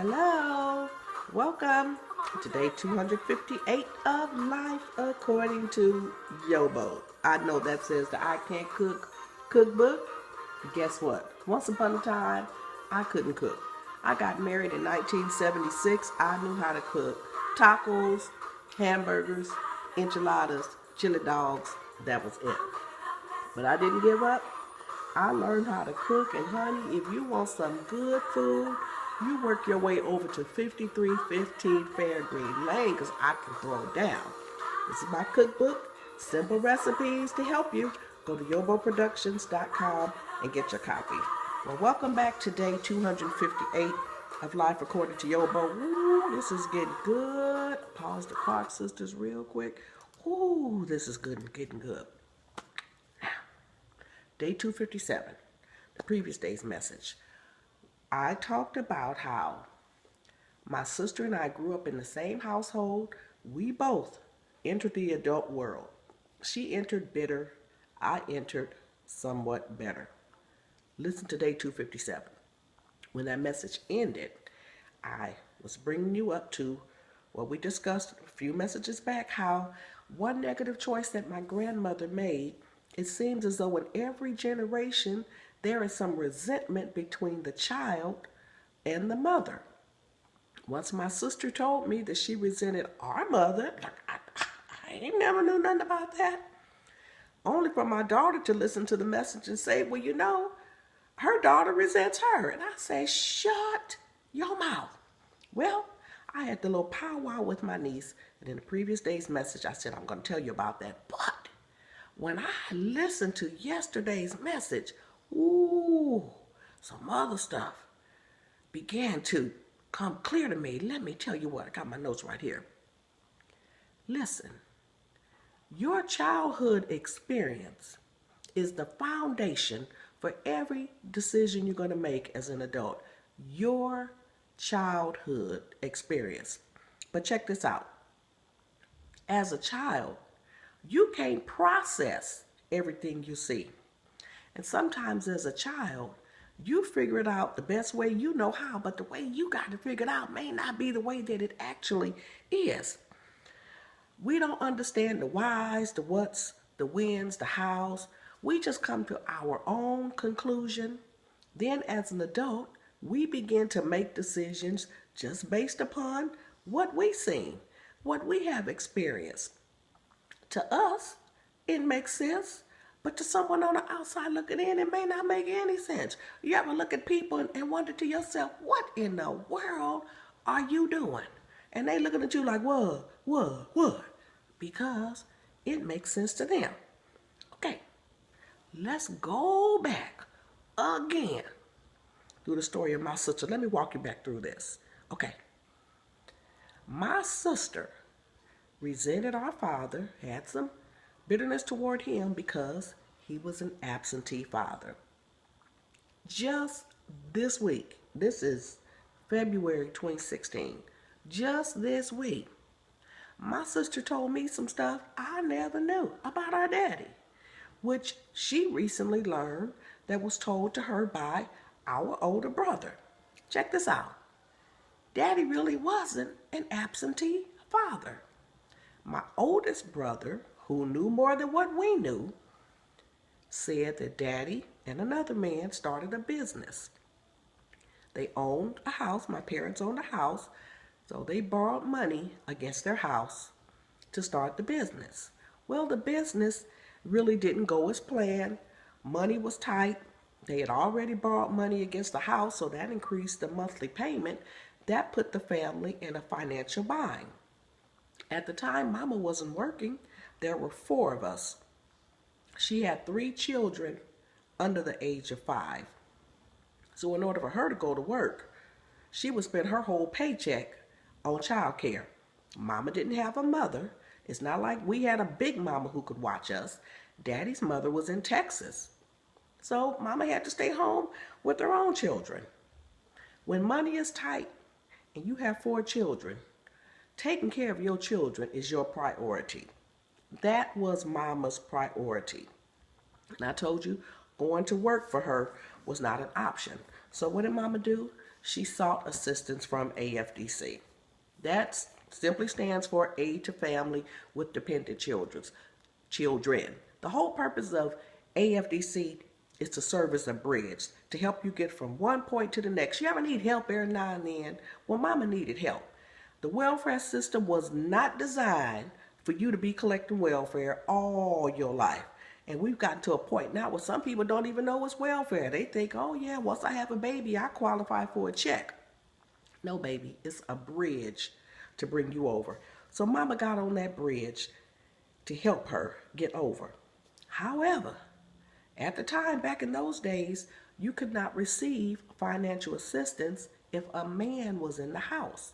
Hello, welcome to day 258 of Life According to YoBo. I know that says the I Can't Cook cookbook. Guess what? Once upon a time, I couldn't cook. I got married in 1976. I knew how to cook tacos, hamburgers, enchiladas, chili dogs. That was it. But I didn't give up. I learned how to cook, and honey, if you want some good food, you work your way over to 5315 Fairgreen Lane because I can throw down. This is my cookbook, simple recipes to help you. Go to YoBoProductions.com and get your copy. Well, welcome back to day 258 of Life According to YoBo. Ooh, this is getting good. Pause the clock, sisters, real quick. Ooh, this is good and getting good. Day 257, the previous day's message. I talked about how my sister and I grew up in the same household. We both entered the adult world. She entered bitter. I entered somewhat better. Listen to day 257. When that message ended, I was bringing you up to what we discussed a few messages back, how one negative choice that my grandmother made, it seems as though in every generation there is some resentment between the child and the mother. Once my sister told me that she resented our mother, I ain't never knew nothing about that. Only for my daughter to listen to the message and say, well, you know, her daughter resents her. And I say, shut your mouth. Well, I had the little powwow with my niece, and in the previous day's message, I said, I'm going to tell you about that. But when I listened to yesterday's message, ooh, some other stuff began to come clear to me. Let me tell you what, I got my notes right here. Listen, your childhood experience is the foundation for every decision you're going to make as an adult. Your childhood experience. But check this out. As a child, you can't process everything you see. And sometimes as a child, you figure it out the best way you know how, but the way you got to figure it out may not be the way that it actually is. We don't understand the whys, the whats, the whens, the hows. We just come to our own conclusion. Then as an adult, we begin to make decisions just based upon what we've seen, what we have experienced. To us, it makes sense, but to someone on the outside looking in, it may not make any sense. You ever look at people and wonder to yourself, what in the world are you doing? And they looking at you like, what? Because it makes sense to them. Okay, let's go back again through the story of my sister. Let me walk you back through this. Okay, my sister resented our father, had some bitterness toward him because he was an absentee father. Just this week, this is February 2016, just this week, my sister told me some stuff I never knew about our daddy, which she recently learned that was told to her by our older brother. Check this out. Daddy really wasn't an absentee father. My oldest brother, who knew more than what we knew, said that Daddy and another man started a business. They owned a house. My parents owned a house, so they borrowed money against their house to start the business. Well, the business really didn't go as planned. Money was tight. They had already borrowed money against the house, so that increased the monthly payment. That put the family in a financial bind. At the time, Mama wasn't working. There were 4 of us. She had 3 children under the age of 5. So in order for her to go to work, she would spend her whole paycheck on child care. Mama didn't have a mother. It's not like we had a big mama who could watch us. Daddy's mother was in Texas. So Mama had to stay home with her own children. When money is tight and you have 4 children, taking care of your children is your priority. That was Mama's priority. And I told you, going to work for her was not an option. So what did Mama do? she sought assistance from AFDC. That simply stands for Aid to Family with Dependent Children. The whole purpose of AFDC is to serve as a bridge to help you get from one point to the next. You ever need help every now and then? Well, mama needed help. The welfare system was not designed for you to be collecting welfare all your life. And we've gotten to a point now where some people don't even know what's welfare. They think, oh yeah, once I have a baby, I qualify for a check. No, baby, it's a bridge to bring you over. So mama got on that bridge to help her get over. However, at the time, back in those days, you could not receive financial assistance if a man was in the house.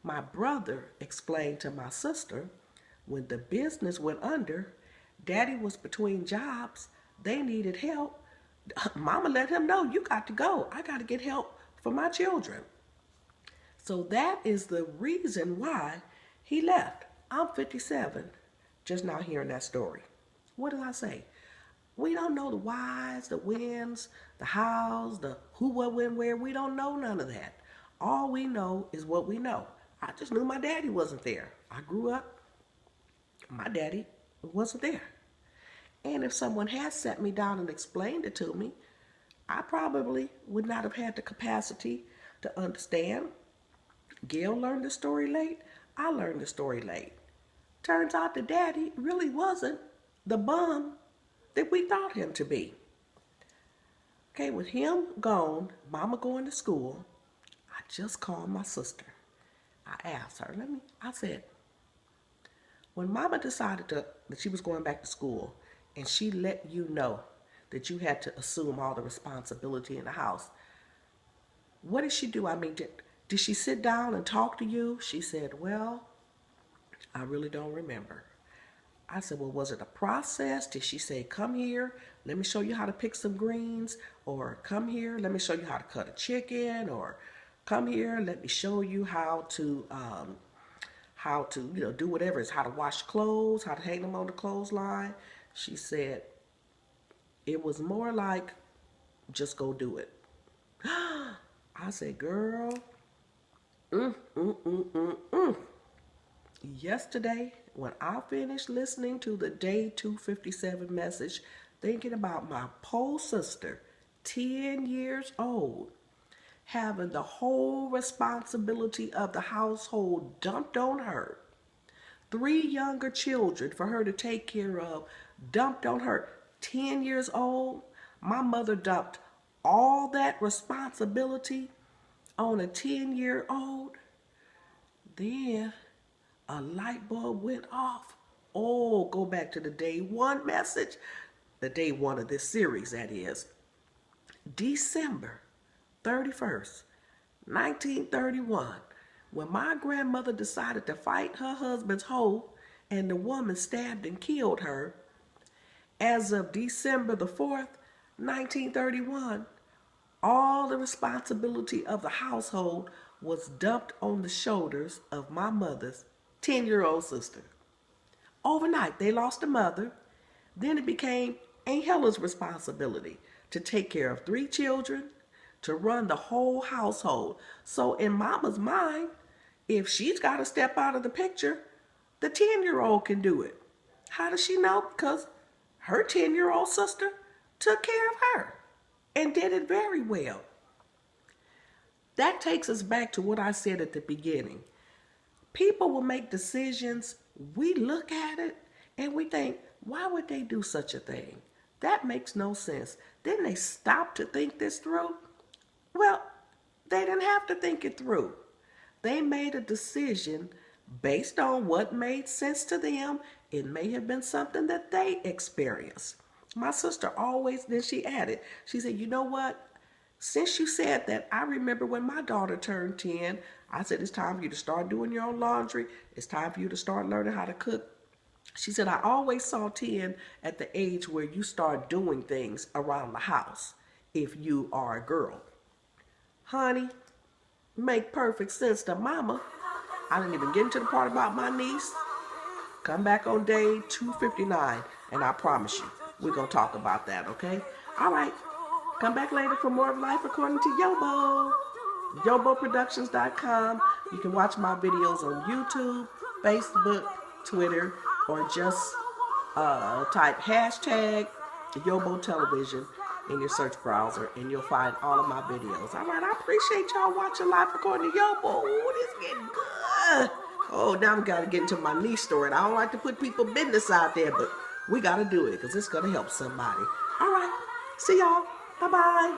My brother explained to my sister, when the business went under, daddy was between jobs, they needed help. Mama let him know, you got to go. I got to get help for my children. So that is the reason why he left. I'm 57, just now hearing that story. What did I say? We don't know the whys, the whens, the hows, the who, what, when, where. We don't know none of that. All we know is what we know. I just knew my daddy wasn't there. I grew up, my daddy wasn't there. And if someone had sat me down and explained it to me, I probably would not have had the capacity to understand. Gail learned the story late. I learned the story late. Turns out that daddy really wasn't the bum that we thought him to be. Okay, with him gone, mama going to school, I just called my sister. I asked her, I said, when mama decided that she was going back to school and she let you know that you had to assume all the responsibility in the house, what did she do? I mean, did she sit down and talk to you? She said, well, I really don't remember. I said, well, was it a process? Did she say, come here, let me show you how to pick some greens? Or come here, let me show you how to cut a chicken? Or come here, let me show you how to do whatever. It's how to wash clothes, how to hang them on the clothesline. She said, it was more like, just go do it. I said, girl, Yesterday, when I finished listening to the day 257 message, thinking about my poor sister, 10 years old, having the whole responsibility of the household dumped on her, 3 younger children for her to take care of, dumped on her, 10 years old, my mother dumped all that responsibility on a 10-year-old. Then a light bulb went off. Oh, go back to the day 1 message, the day 1 of this series, that is. December 31st, 1931, when my grandmother decided to fight her husband's hoe and the woman stabbed and killed her. As of December the 4th, 1931, all the responsibility of the household was dumped on the shoulders of my mother's 10-year-old sister. Overnight, they lost a mother. Then it became Aunt Helen's responsibility to take care of 3 children, to run the whole household. So in mama's mind, if she's got to step out of the picture, the 10-year-old can do it. How does she know? Because her 10-year-old sister took care of her and did it very well. That takes us back to what I said at the beginning. People will make decisions, we look at it, and we think, why would they do such a thing? That makes no sense. Didn't they stop to think this through? Well, they didn't have to think it through. They made a decision based on what made sense to them. It may have been something that they experienced. My sister always, then she added, she said, you know what? Since you said that, I remember when my daughter turned 10, I said, it's time for you to start doing your own laundry. It's time for you to start learning how to cook. She said, I always saw 10 at the age where you start doing things around the house if you are a girl. Honey, make perfect sense to mama. I didn't even get into the part about my niece. Come back on day 259, and I promise you, we're going to talk about that, okay? All right. Come back later for more of Life According to YoBo. YoBoProductions.com. You can watch my videos on YouTube, Facebook, Twitter, or just type hashtag YoBo Television in your search browser, and you'll find all of my videos. All right, I appreciate y'all watching Live According to YoBo. Ooh, this is getting good. Oh, now I've got to get into my niche story. And I don't like to put people business out there, but we got to do it because it's going to help somebody. All right, see y'all. Bye-bye.